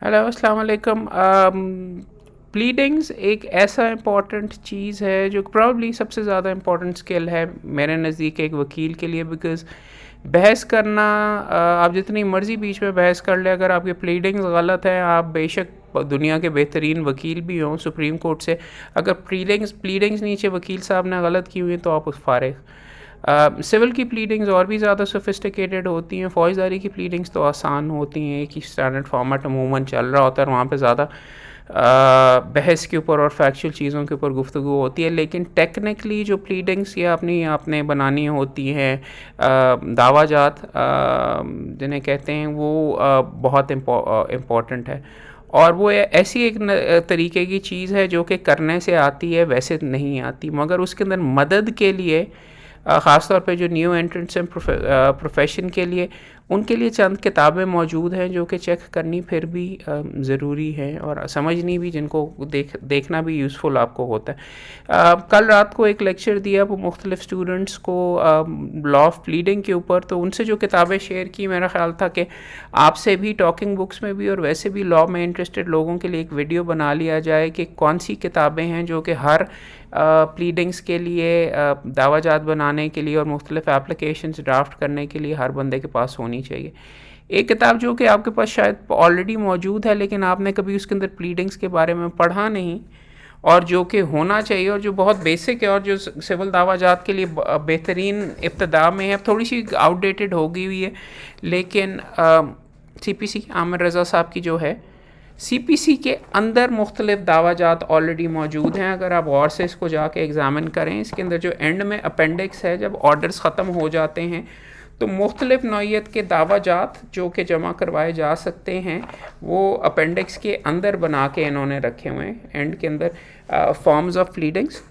Hello अस्सलाम वालेकुम। Pleadings एक ऐसा इम्पॉर्टेंट चीज़ है जो प्रॉब्ली सबसे ज़्यादा इम्पॉर्टेंट स्किल है मेरे नज़दीक एक वकील के लिए। बिकॉज़ बहस करना, आप जितनी मर्ज़ी बीच में बहस कर ले, अगर आपके प्लीडिंग्स गलत हैं, आप बेशक दुनिया के बेहतरीन वकील भी हों सुप्रीम कोर्ट से, अगर प्लीडिंग्स प्लीडिंग्स नीचे वकील साहब ने गलत की हुई हैं तो आप उस फारिग। सिविल की प्लीडिंग्स और भी ज़्यादा सोफिस्टिकेटेड होती हैं। फ़ौजदारी की प्लीडिंग्स तो आसान होती हैं, एक ही स्टैंडर्ड फॉर्मेट अमूमन चल रहा होता है और वहाँ पे ज़्यादा बहस के ऊपर और फैक्चुअल चीज़ों के ऊपर गुफ्तगू होती है। लेकिन टेक्निकली जो प्लीडिंग्स ये अपनी आपने बनानी होती हैं, दावाजात जिन्हें कहते हैं, वो बहुत इम्पॉर्टेंट है। और वो ऐसी एक तरीके की चीज़ है जो कि करने से आती है, वैसे नहीं आती, मगर उसके अंदर मदद के लिए ख़ास तौर पे जो न्यू एंट्रेंट्स हैं प्रोफेशन के लिए, उनके लिए चंद किताबें मौजूद हैं जो कि चेक करनी फिर भी ज़रूरी हैं और समझनी भी, जिनको देखना भी यूज़फुल आपको होता है। कल रात को एक लेक्चर दिया वो मुख्तलिफ़ स्टूडेंट्स को लॉ ऑफ प्लीडिंग के ऊपर, तो उनसे जो किताबें शेयर की, मेरा ख़्याल था कि आपसे भी टॉकिंग बुक्स में भी और वैसे भी लॉ में इंटरेस्टेड लोगों के लिए एक वीडियो बना लिया जाए कि कौन सी किताबें हैं जो कि हर प्लीडिंग्स के लिए, दावाजात बनाने के लिए और मुख्तलिफ़ एप्लीकेशंस ड्राफ्ट करने के लिए हर बंदे के पास होनी चाहिए। एक किताब जो कि आपके पास शायद ऑलरेडी मौजूद है लेकिन आपने कभी उसके अंदर प्लीडिंग्स के बारे में पढ़ा नहीं, और जो कि होना चाहिए और जो बहुत बेसिक है और जो सिविल दावाजात के लिए बेहतरीन इब्तदा में है, थोड़ी सी आउटडेटेड हो गई हुई है, लेकिन CPC आमिर रज़ा साहब की जो है, CPC के अंदर मुख्तलिफ दावाजात ऑलरेडी मौजूद हैं। अगर आप गौर से इसको जाके एग्ज़ामिन करें, इसके अंदर जो एंड में अपेंडिक्स है, जब ऑर्डर्स ख़त्म हो जाते हैं तो मुख्तलिफ नौइयत के दावाजात जो कि जमा करवाए जा सकते हैं, वो अपेंडिक्स के अंदर बना के इन्होंने रखे हुए हैं एंड के अंदर। फॉर्म्स ऑफ प्लीडिंग्स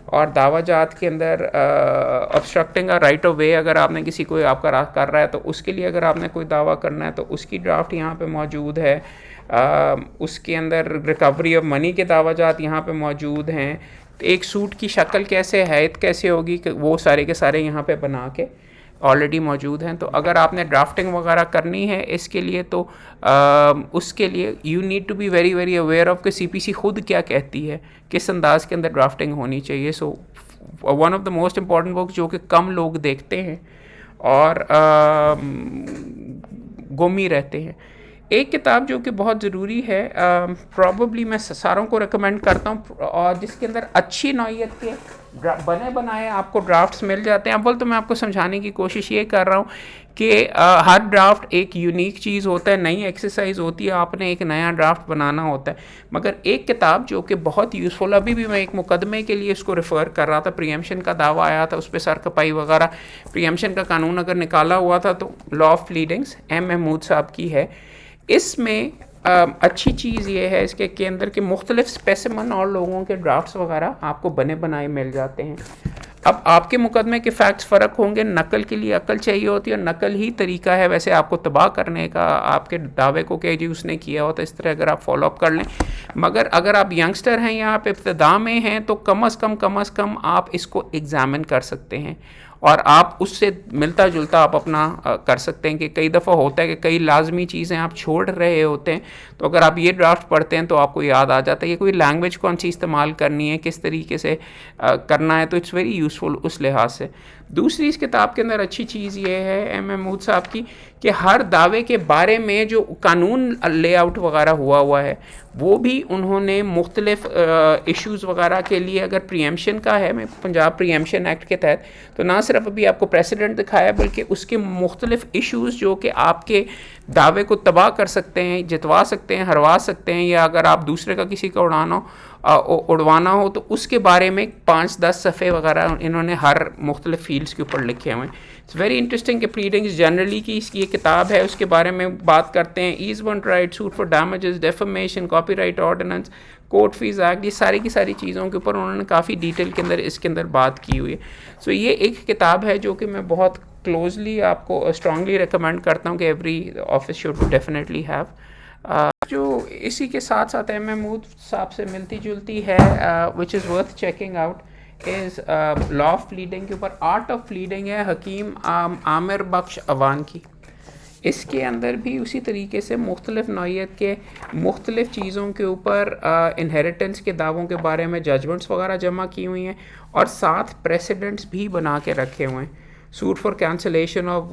और दावाजात के अंदर ऑब्स्ट्रक्टिंग अ राइट ऑफ वे, अगर आपने किसी को आपका कर रहा है तो उसके लिए अगर आपने कोई दावा करना है तो उसकी ड्राफ्ट यहाँ पे मौजूद है। उसके अंदर रिकवरी ऑफ मनी के दावाजात यहाँ पे मौजूद हैं। एक सूट की शक्ल कैसे हैत कैसे होगी, वो सारे के सारे यहाँ पे बना के ऑलरेडी मौजूद हैं। तो अगर आपने ड्राफ्टिंग वगैरह करनी है इसके लिए तो उसके लिए you need to be very very aware of कि CPC खुद क्या कहती है, किस अंदाज के अंदर ड्राफ्टिंग होनी चाहिए। So one of the most important books जो कि कम लोग देखते हैं और गुम ही रहते हैं। एक किताब जो कि बहुत ज़रूरी है, प्रॉबली मैं सारों को रिकमेंड करता हूँ, और जिसके अंदर अच्छी नौइयत के बने बनाए आपको ड्राफ्ट्स मिल जाते हैं। अव्वल तो मैं आपको समझाने की कोशिश ये कर रहा हूँ कि हर ड्राफ्ट एक यूनिक चीज़ होता है, नई एक्सरसाइज होती है, आपने एक नया ड्राफ्ट बनाना होता है। मगर एक किताब जो कि बहुत यूज़फुल, अभी भी मैं एक मुकदमे के लिए इसको रेफ़र कर रहा था, प्रीएम्पशन का दावा आया था, उस पर सर खपाई वगैरह, प्रीएम्पशन का कानून अगर निकाला हुआ था, तो law of pleadings M Mahmood साहब की है। इसमें अच्छी चीज़ ये है इसके के अंदर कि मुख्तलिफ स्पेसिमन और लोगों के ड्राफ्ट्स वगैरह आपको बने बनाए मिल जाते हैं। अब आपके मुकदमे के फैक्ट्स फ़र्क होंगे, नकल के लिए अकल चाहिए होती है, और नकल ही तरीका है वैसे आपको तबाह करने का, आपके दावे को कि जी उसने किया होता, इस तरह अगर आप फॉलोअप कर लें। मगर अगर आप यंगस्टर हैं या आप इब्तदा में हैं तो कम अज़ कम आप इसको एग्ज़ामिन कर सकते हैं और आप उससे मिलता जुलता आप अपना कर सकते हैं। कि कई दफ़ा होता है कि कई लाजमी चीज़ें आप छोड़ रहे होते हैं, तो अगर आप ये ड्राफ्ट पढ़ते हैं तो आपको याद आ जाता है कि कोई लैंग्वेज कौन सी इस्तेमाल करनी है, किस तरीके से करना है, तो इट्स वेरी यूज़फुल उस लिहाज से। दूसरी इस किताब के अंदर अच्छी चीज़ ये है M महमूद साहब की कि हर दावे के बारे में जो कानून लेआउट वगैरह हुआ है वो भी उन्होंने मुख्तलिफ इश्यूज़ वगैरह के लिए, अगर प्रीएम्पशन का है, मैं पंजाब प्रीएम्पशन एक्ट के तहत, तो ना सिर्फ अभी आपको प्रेसिडेंट दिखाया बल्कि उसके मुख्तलिफ इश्यूज़ जो कि आपके दावे को तबाह कर सकते हैं, जितवा सकते हैं, हरवा सकते हैं, या अगर आप दूसरे का किसी का उड़वाना हो तो उसके बारे में 5-10 सफ़े वगैरह इन्होंने हर मुख्तलिफ फील्ड्स के ऊपर लिखे हुए हैं। इट्स वेरी इंटरेस्टिंग कि प्लीडिंग्स जनरली की इसकी एक किताब है, उसके बारे में बात करते हैं। Easement right, suit for damages, defamation, copyright ordinance, court fee act, ये सारी की सारी चीज़ों के ऊपर उन्होंने काफ़ी डिटेल के अंदर इसके अंदर बात की हुई है। सो ये एक किताब है जो कि मैं बहुत क्लोजली आपको स्ट्रांगली रिकमेंड करता हूँ कि every office should definitely have. जो इसी के साथ साथ M महमूद साहब से मिलती जुलती है, which is worth checking out, is law of pleading के ऊपर आर्ट ऑफ प्लीडिंग है, हकीम आमिर बख्श अवान की। इसके अंदर भी उसी तरीके से मुख्तलिफ़ नौइयत के मुख्तलिफ़ चीज़ों के ऊपर इनहेरिटेंस के दावों के बारे में जजमेंट्स वगैरह जमा की हुई हैं और साथ प्रेसिडेंट्स भी बना के रखे हुए हैं। Suit for cancellation of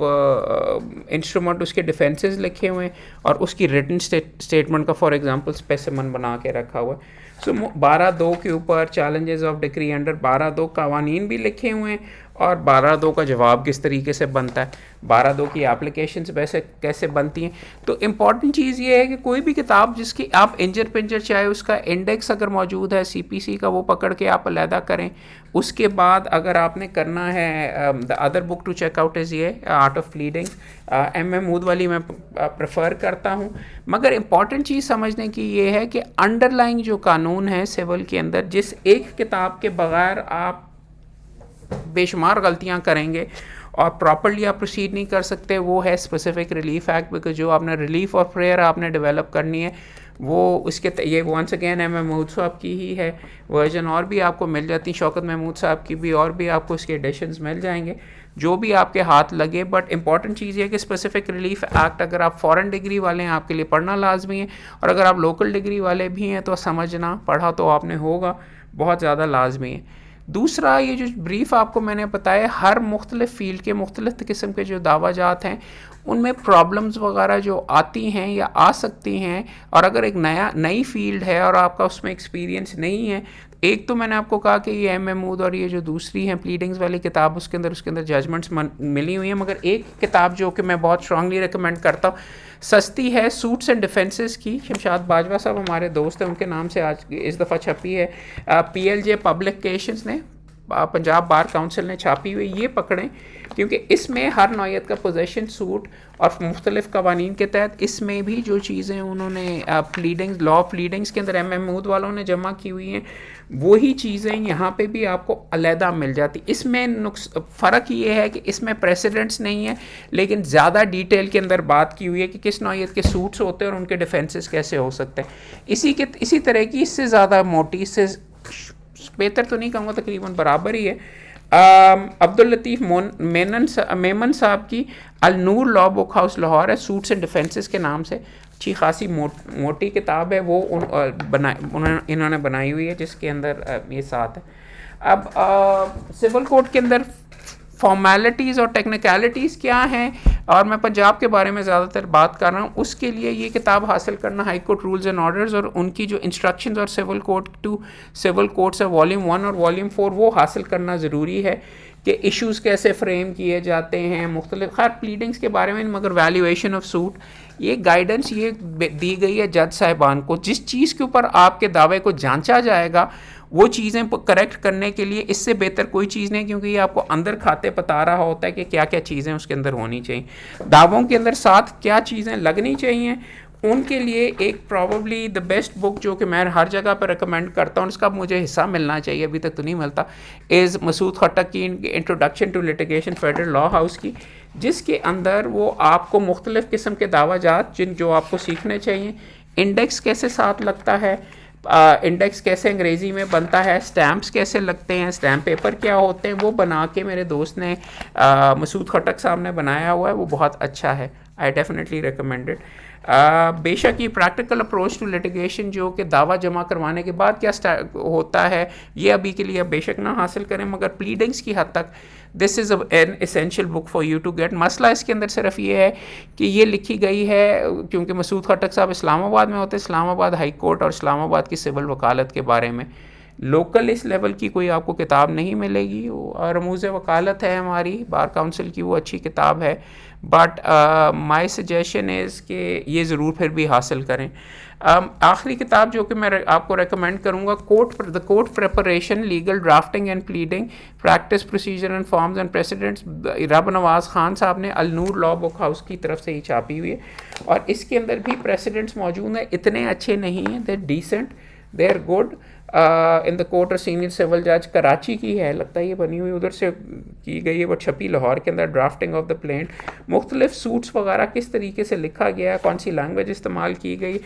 instrument, उसके डिफेंसेस लिखे हुए हैं और उसकी रिटन स्टेटमेंट का फॉर एग्जांपल स्पेसिमन बना के रखा हुआ है। सो 12(2) के ऊपर चैलेंजेस ऑफ डिक्री अंडर 12(2) कवानीन भी लिखे हुए हैं और 12(2) का जवाब किस तरीके से बनता है, 12(2) की एप्लीकेशंस वैसे कैसे बनती हैं। तो इम्पॉर्टेंट चीज़ ये है कि कोई भी किताब जिसकी आप इंजर पिंजर चाहे उसका इंडेक्स अगर मौजूद है CPC का, वो पकड़ के आप अलहदा करें। उसके बाद अगर आपने करना है the other book to check out is ये आर्ट ऑफ प्लीडिंग्स, MM मूद वाली मैं प्रेफर करता हूँ। मगर इम्पॉर्टेंट चीज़ समझने की ये है कि अंडरलाइंग जो कानून है सिविल के अंदर, जिस एक किताब के बगैर आप बेशुमार गलतियां करेंगे और प्रॉपर्ली आप प्रोसीड नहीं कर सकते, वो है स्पेसिफिक रिलीफ एक्ट। बिकॉज जो आपने रिलीफ और प्रेयर आपने डेवलप करनी है वो उसके ये वंस अगेन MM महमूद साहब की ही है वर्जन, और भी आपको मिल जाती, शौकत महमूद साहब की भी और भी आपको इसके एडिशंस मिल जाएंगे जो भी आपके हाथ लगे। बट इंपॉर्टेंट चीज़ है कि स्पेसिफिक रिलीफ एक्ट अगर आप फॉरेन डिग्री वाले हैं आपके लिए पढ़ना लाजमी है, और अगर आप लोकल डिग्री वाले भी हैं तो समझना पढ़ा तो आपने होगा बहुत ज़्यादा लाजमी है। दूसरा, ये जो ब्रीफ आपको मैंने बताया, हर मुख्तलिफ फ़ील्ड के मुख्तलिफ किस्म के जो दावाजात हैं उनमें प्रॉब्लम्स वगैरह जो आती हैं या आ सकती हैं, और अगर एक नई फील्ड है और आपका उसमें एक्सपीरियंस नहीं है, एक तो मैंने आपको कहा कि ये MM मूद और ये जो दूसरी है प्लीडिंग्स वाली किताब उसके अंदर जजमेंट्स मिली हुई हैं। मगर एक किताब जो कि मैं बहुत स्ट्रांगली रिकमेंड करता हूँ, सस्ती है, सूट्स एंड डिफेंसेस की, शमशाद बाजवा साहब हमारे दोस्त हैं, उनके नाम से आज इस दफ़ा छपी है, PLJ पब्लिकेशंस ने, पंजाब बार काउंसिल ने छापी हुई। ये पकड़ें क्योंकि इसमें हर नौयत का पोजेशन सूट और मुख्तलिफ कवानीन के तहत इसमें भी जो चीज़ें उन्होंने प्लीडिंग्स, लॉ ऑफ प्लीडिंग्स के अंदर MM मूद वालों ने जमा की हुई हैं, वही चीज़ें यहाँ पे भी आपको अलहदा मिल जाती। इसमें फ़र्क ये है कि इसमें प्रेसिडेंट्स नहीं है, लेकिन ज़्यादा डिटेल के अंदर बात की हुई है कि किस नौयत के सूट्स होते हैं और उनके डिफेंसेस कैसे हो सकते हैं। इसी तरह की इससे ज़्यादा मोटी, इससे बेहतर तो नहीं कहूँगा, तकरीबन बराबर ही है, अब्दुल लतीफ़ मेमन साहब की अल Noor law book house Lahore है, सूट्स एंड डिफेंसेस के नाम से, अच्छी खासी मोटी किताब है वो, इन्होंने बनाई हुई है, जिसके अंदर ये साथ है। अब सिविल कोड के अंदर फॉर्मेलिटीज़ और टेक्निकलिटीज़ क्या हैं, और मैं पंजाब के बारे में ज़्यादातर बात कर रहा हूँ, उसके लिए ये किताब हासिल करना, high court rules and orders और उनकी जो इंस्ट्रक्शंस और civil code to civil codes है वॉल्यूम 1 और वॉल्यूम 4, वो हासिल करना ज़रूरी है कि इश्यूज़ कैसे फ्रेम किए जाते हैं मुख्तलिफ, खैर प्लीडिंग्स के बारे में, मगर वैल्यूएशन ऑफ सूट, ये गाइडेंस ये दी गई है जज साहिबान को। जिस चीज़ के ऊपर आपके दावे को जांचा जाएगा वो चीज़ें करेक्ट करने के लिए इससे बेहतर कोई चीज़ नहीं, क्योंकि ये आपको अंदर खाते बता रहा होता है कि क्या क्या चीज़ें उसके अंदर होनी चाहिए, दावों के अंदर साथ क्या चीज़ें लगनी चाहिए। उनके लिए एक प्रॉबली द बेस्ट बुक जो कि मैं हर जगह पर रिकमेंड करता हूँ, उसका मुझे हिस्सा मिलना चाहिए, अभी तक तो नहीं मिलता, इज़ मसूद खट्टक की introduction to litigation federal law house की, जिसके अंदर वो आपको मुख्तलिफ़ किस्म के दावाजात जो आपको सीखने चाहिए, इंडेक्स कैसे साथ लगता है, इंडेक्स कैसे अंग्रेज़ी में बनता है, स्टैम्प्स कैसे लगते हैं, स्टैम्प पेपर क्या होते हैं, वो बना के मेरे दोस्त ने मसूद खट्टक साहब ने बनाया हुआ है, वो बहुत अच्छा है, आई डेफिनेटली रिकमेंड इट। बेशक ये प्रैक्टिकल अप्रोच टू लिटिगेशन जो कि दावा जमा करवाने के बाद क्या होता है, ये अभी के लिए बेशक ना हासिल करें, मगर प्लीडिंग्स की हद तक this is an essential book for you to get. मसला इसके अंदर सिर्फ ये है कि ये लिखी गई है क्योंकि मसूद खट्टक साहब इस्लामाबाद में होते हैं, इस्लामाबाद हाई कोर्ट और इस्लामाबाद की सिविल वकालत के बारे में लोकल इस लेवल की कोई आपको किताब नहीं मिलेगी। और रमूज़ वकालत है हमारी बार काउंसिल की, वो अच्छी किताब है, बट माई सजेशन इज़ कि ये ज़रूर फिर भी हासिल करें। आखिरी किताब जो कि मैं आपको रेकमेंड करूँगा, the court preparation, legal drafting and pleading, practice, procedure and forms and precedents, Rab Nawaz Khan साहब ने Al Noor law book house की तरफ से ही छापी हुई है, और इसके अंदर भी प्रेसिडेंट्स मौजूद हैं, इतने अच्छे नहीं हैं, they decent, they are good, in the court of senior civil जज, कराची की है लगता है, ये बनी हुई उधर से की गई है बट छपी लाहौर के अंदर। ड्राफ्टिंग ऑफ द प्लेन, मुख्तलिफ सूट्स वगैरह किस तरीके से लिखा गया है, कौन सी लैंग्वेज इस्तेमाल की गई।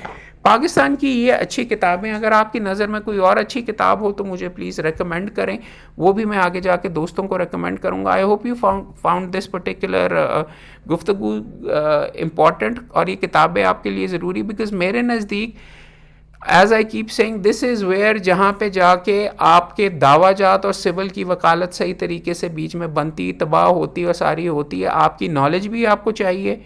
पाकिस्तान की ये अच्छी किताबें, अगर आपकी नज़र में कोई और अच्छी किताब हो तो मुझे प्लीज़ रेकमेंड करें, वो भी मैं आगे जाके दोस्तों को रेकमेंड करूँगा। I hope you found this particular गुफ्तगू इम्पॉर्टेंट, और ये किताबें आपके लिए ज़रूरी, बिकॉज मेरे नज़दीक as I keep saying this is where, जहाँ पे जाके आपके दावाजात और सिविल की वकालत सही तरीके से बीच में बनती, तबाह होती और सारी होती है। आपकी नॉलेज भी आपको चाहिए,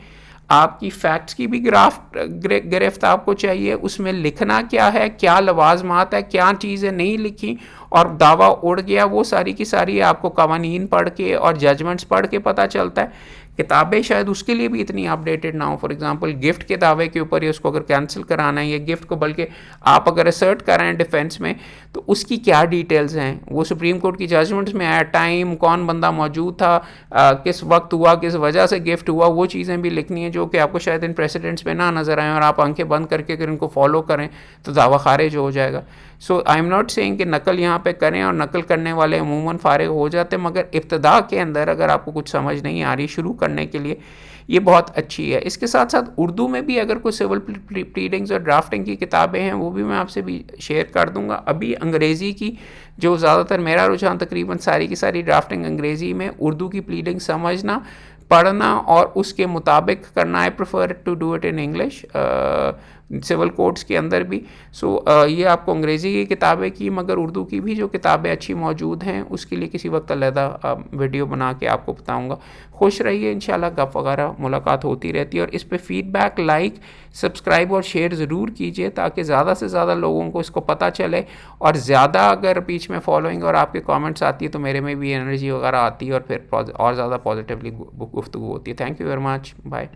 आपकी फैक्ट्स की भी गिरफ्त आपको चाहिए, उसमें लिखना क्या है, क्या लवाजमात है, क्या चीज़ें नहीं लिखी और दावा उड़ गया, वो सारी की सारी आपको कवानीन पढ़ के और जजमेंट्स पढ़ के पता चलता है। किताबें शायद उसके लिए भी इतनी अपडेटेड ना हो। फॉर एग्जांपल गिफ्ट के दावे के ऊपर ही उसको अगर कैंसिल कराना है, या गिफ्ट को बल्कि आप अगर असर्ट कर रहे हैं डिफेंस में, तो उसकी क्या डिटेल्स हैं, वो सुप्रीम कोर्ट की जजमेंट्स में है, टाइम, कौन बंदा मौजूद था, किस वक्त हुआ, किस वजह से गिफ्ट हुआ, वो चीज़ें भी लिखनी है जो कि आपको शायद इन प्रेसिडेंट्स में ना नज़र आए, और आप आंखें बंद करके अगर इनको फॉलो करें तो दावा खारिज हो जाएगा। सो आई एम नॉट सेइंग कि नकल यहाँ पे करें, और नकल करने वाले अमूमन फारिग हो जाते हैं, मगर इब्तदा के अंदर अगर आपको कुछ समझ नहीं आ रही शुरू करने के लिए ये बहुत अच्छी है। इसके साथ साथ उर्दू में भी अगर कोई सिविल प्लीडिंग्स और ड्राफ्टिंग की किताबें हैं वो भी मैं आपसे भी शेयर कर दूंगा। अभी अंग्रेज़ी की जो ज़्यादातर मेरा रुझान तकरीबन सारी की सारी ड्राफ्टिंग अंग्रेज़ी में, उर्दू की प्लीडिंग समझना, पढ़ना और उसके मुताबिक करना। I prefer to do it in English civil courts के अंदर भी। सो ये आपको अंग्रेज़ी की किताबें की, मगर उर्दू की भी जो किताबें अच्छी मौजूद हैं उसके लिए किसी वक्त अलहदा वीडियो बना के आपको बताऊंगा। खुश रहिए, इंशाल्लाह गप वगैरह मुलाकात होती रहती है, और इस पर फीडबैक, लाइक, सब्सक्राइब और शेयर ज़रूर कीजिए ताकि ज़्यादा से ज़्यादा लोगों को इसको पता चले, और ज़्यादा अगर बीच में फॉलोइंग और आपके कमेंट्स आती है तो मेरे में भी एनर्जी वगैरह आती है, और फिर और ज़्यादा पॉजिटिवली गुफ्तगू होती है। Thank you very much, bye.